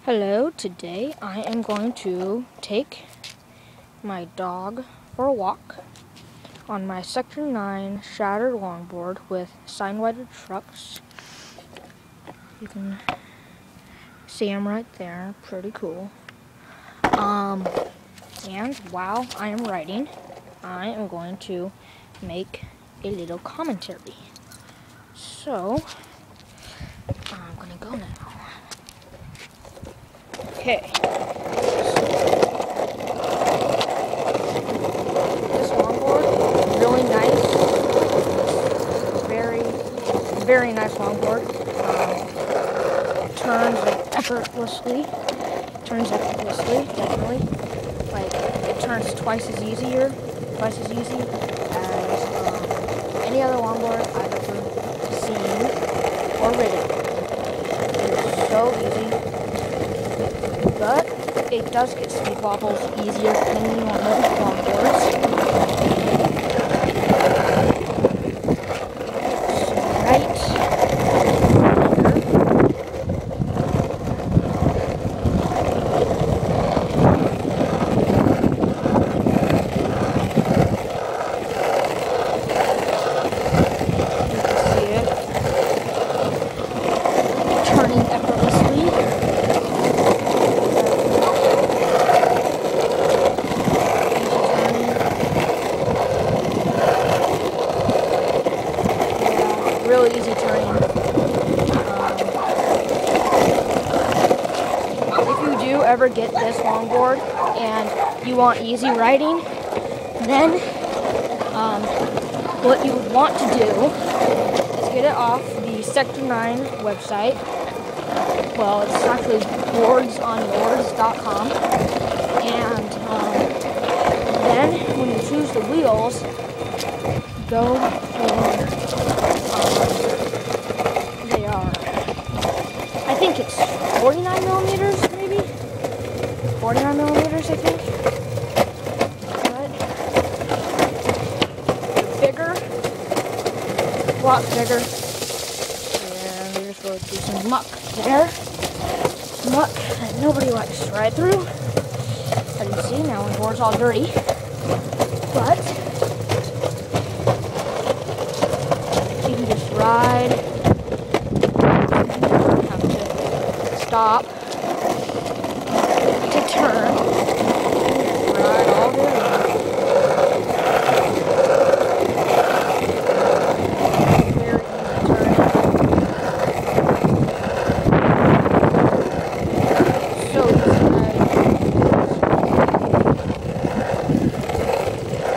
Hello, today I am going to take my dog for a walk on my Sector 9 shattered longboard with Sidewinder trucks. You can see him right there, pretty cool. And while I am riding, I am going to make a little commentary. So, I'm gonna go now. Okay. This longboard, really nice. Very nice longboard. Turns effortlessly, definitely. Like, it turns twice as easy as any other longboard I've ever seen or ridden. It's so easy. But it does get speed wobbles easier than normal longboards. Really easy turning. If you do ever get this longboard and you want easy riding, then what you would want to do is get it off the Sector 9 website. Well, it's actually boardsonboards.com. And then when you choose the wheels, go for they are, I think it's 49 millimeters, maybe? 49 millimeters, I think. But bigger, a lot bigger. And there's going to be some muck there. Muck that nobody likes to ride through. As you see, now my board's all dirty. But you can just ride. Have to stop to turn. Ride all the way around. Very easy turn. So easy.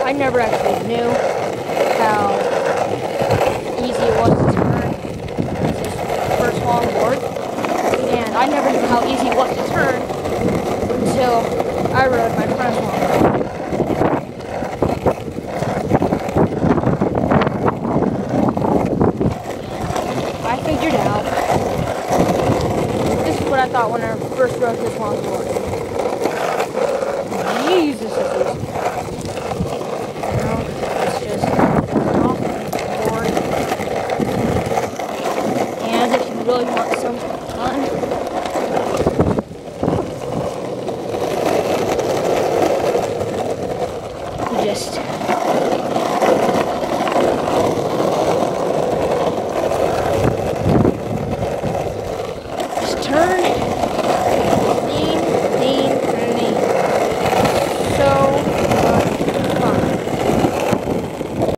I never actually knew how easy it was to turn this first longboard, and I never knew how easy it was to turn until I rode my friend's longboard. I figured out, this is what I thought when I first rode this longboard. Jesus, it's easy. It's just off the board. And if you really want some fun, you just turn.